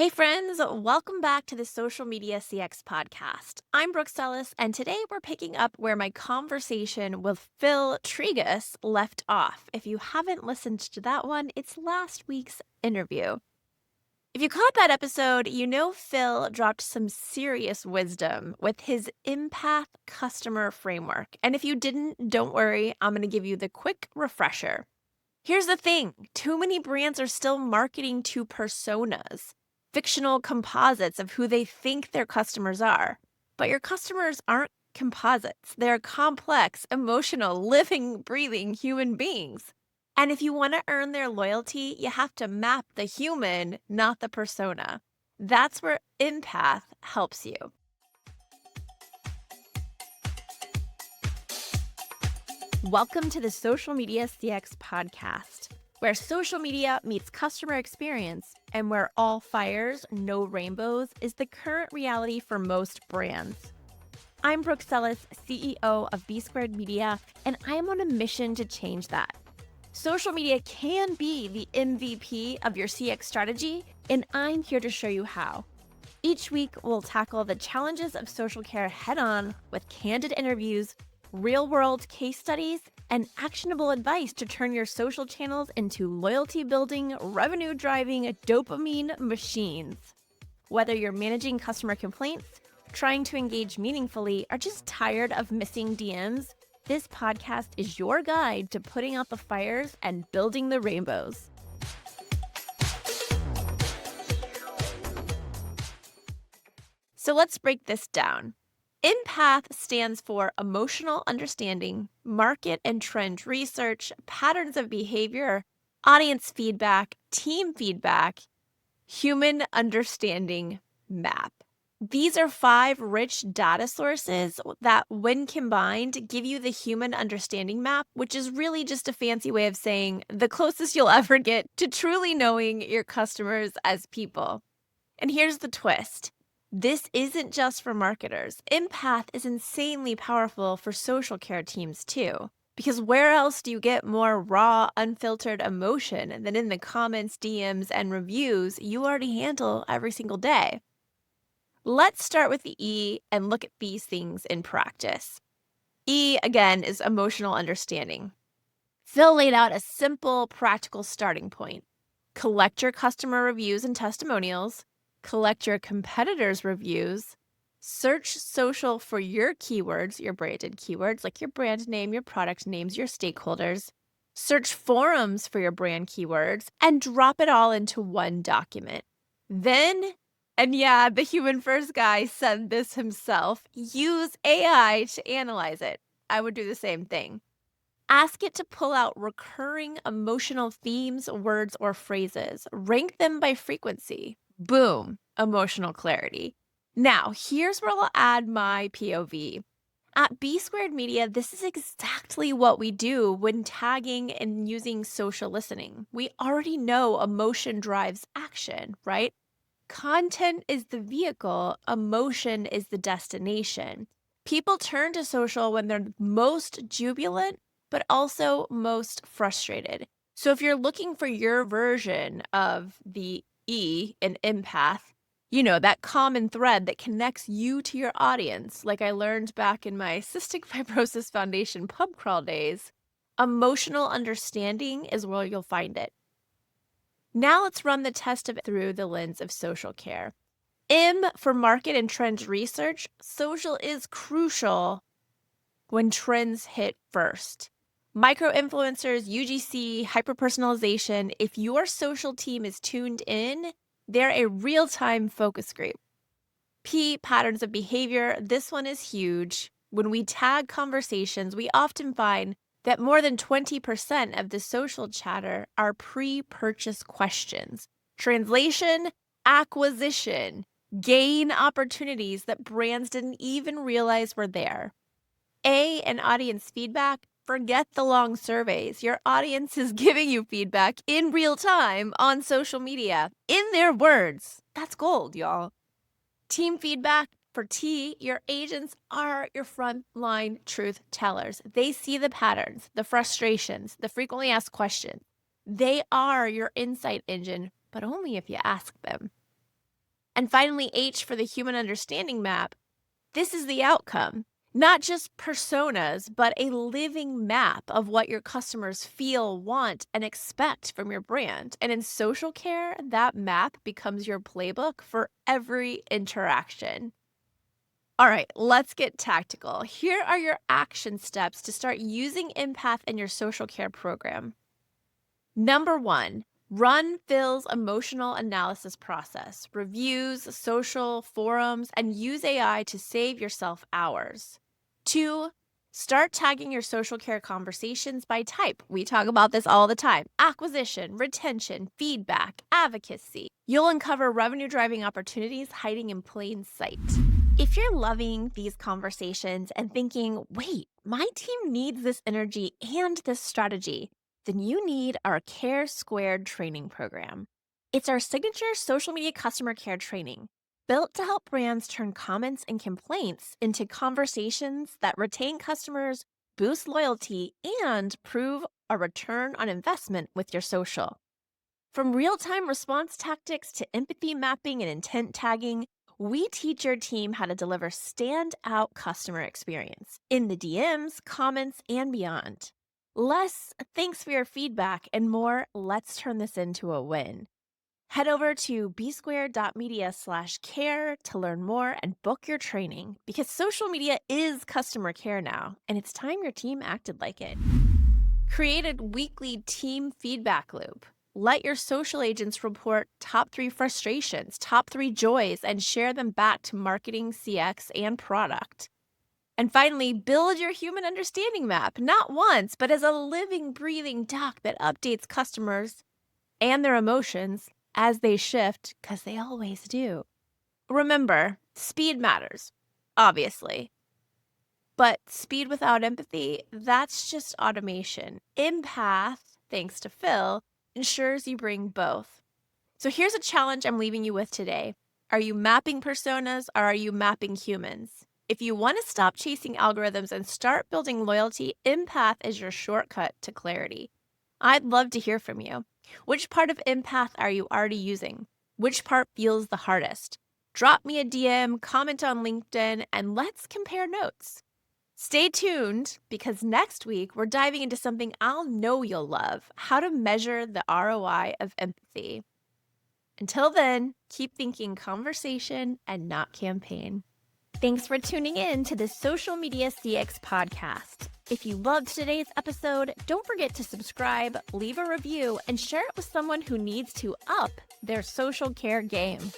Hey friends, welcome back to the Social Media CX podcast. I'm Brooke Sellas, and today we're picking up where my conversation with Phil Tregas left off. If you haven't listened to that one, it's last week's interview. If you caught that episode, you know Phil dropped some serious wisdom with his EMPATH customer framework. And if you didn't, don't worry, I'm going to give you the quick refresher. Here's the thing, too many brands are still marketing to personas, fictional composites of who they think their customers are. But your customers aren't composites. They're complex, emotional, living, breathing human beings. And if you want to earn their loyalty, you have to map the human, not the persona. That's where Empath helps you. Welcome to the Social Media CX podcast, where social media meets customer experience and where all fires, no rainbows is the current reality for most brands. I'm Brooke Sellas, CEO of B Squared Media, and I am on a mission to change that. Social media can be the MVP of your CX strategy, and I'm here to show you how. Each week, we'll tackle the challenges of social care head-on with candid interviews, real-world case studies, and actionable advice to turn your social channels into loyalty-building, revenue-driving dopamine machines. Whether you're managing customer complaints, trying to engage meaningfully, or just tired of missing DMs, this podcast is your guide to putting out the fires and building the rainbows. So let's break this down. EMPATH stands for Emotional Understanding, Market and Trend Research, Patterns of Behavior, Audience Feedback, Team Feedback, Human Understanding Map. These are 5 rich data sources that, when combined, give you the Human Understanding Map, which is really just a fancy way of saying the closest you'll ever get to truly knowing your customers as people. And here's the twist. This isn't just for marketers. EMPATH is insanely powerful for social care teams too. Because where else do you get more raw, unfiltered emotion than in the comments, DMs, and reviews you already handle every single day? Let's start with the E and look at these things in practice. E, again, is emotional understanding. Phil laid out a simple, practical starting point. Collect your customer reviews and testimonials, collect your competitors' reviews, search social for your keywords, your branded keywords, like your brand name, your product names, your stakeholders, search forums for your brand keywords, and drop it all into one document. Then, and yeah, the human first guy said this himself, use AI to analyze it. I would do the same thing. Ask it to pull out recurring emotional themes, words, or phrases. Rank them by frequency. Boom, emotional clarity. Now, here's where I'll add my POV. At B Squared Media, this is exactly what we do when tagging and using social listening. We already know emotion drives action, right? Content is the vehicle, emotion is the destination. People turn to social when they're most jubilant, but also most frustrated. So if you're looking for your version of the E in empath, you know, that common thread that connects you to your audience, like I learned back in my Cystic Fibrosis Foundation pub crawl days, emotional understanding is where you'll find it. Now let's run the test of it through the lens of social care. M for market and trends research. Social is crucial when trends hit first. Micro-influencers, UGC, hyper-personalization. If your social team is tuned in, they're a real-time focus group. P, patterns of behavior. This one is huge. When we tag conversations, we often find that more than 20% of the social chatter are pre-purchase questions. Translation, acquisition, gain opportunities that brands didn't even realize were there. A, and audience feedback. Forget the long surveys. Your audience is giving you feedback in real time on social media, in their words. That's gold, y'all. Team feedback. For T, your agents are your frontline truth tellers. They see the patterns, the frustrations, the frequently asked questions. They are your insight engine, but only if you ask them. And finally, H for the human understanding map. This is the outcome. Not just personas, but a living map of what your customers feel, want, and expect from your brand. And in social care, that map becomes your playbook for every interaction. All right, let's get tactical. Here are your action steps to start using Empath in your social care program. Number 1, run Phil's emotional analysis process, reviews, social, forums, and use AI to save yourself hours. 2, start tagging your social care conversations by type. We talk about this all the time: acquisition, retention, feedback, advocacy. You'll uncover revenue-driving opportunities hiding in plain sight. If you're loving these conversations and thinking, wait, my team needs this energy and this strategy, then you need our Care Squared training program. It's our signature social media customer care training, built to help brands turn comments and complaints into conversations that retain customers, boost loyalty, and prove a return on investment with your social. From real-time response tactics to empathy mapping and intent tagging, we teach your team how to deliver standout customer experience in the DMs, comments, and beyond. Less thanks for your feedback and more let's turn this into a win. Head over to bsquared.media/care to learn more and book your training, because social media is customer care now, and it's time your team acted like it. Create a weekly team feedback loop. Let your social agents report top 3 frustrations, top 3 joys, and share them back to marketing, CX, and product. And finally, build your human understanding map, not once, but as a living, breathing doc that updates customers and their emotions as they shift, because they always do. Remember, speed matters, obviously. But speed without empathy, that's just automation. Empath, thanks to Phil, ensures you bring both. So here's a challenge I'm leaving you with today. Are you mapping personas or are you mapping humans? If you want to stop chasing algorithms and start building loyalty, Empath is your shortcut to clarity. I'd love to hear from you. Which part of Empath are you already using? Which part feels the hardest? Drop me a DM, comment on LinkedIn, and let's compare notes. Stay tuned, because next week we're diving into something I'll know you'll love: how to measure the ROI of empathy. Until then, keep thinking conversation and not campaign. Thanks for tuning in to the Social Media CX podcast. If you loved today's episode, don't forget to subscribe, leave a review, and share it with someone who needs to up their social care game.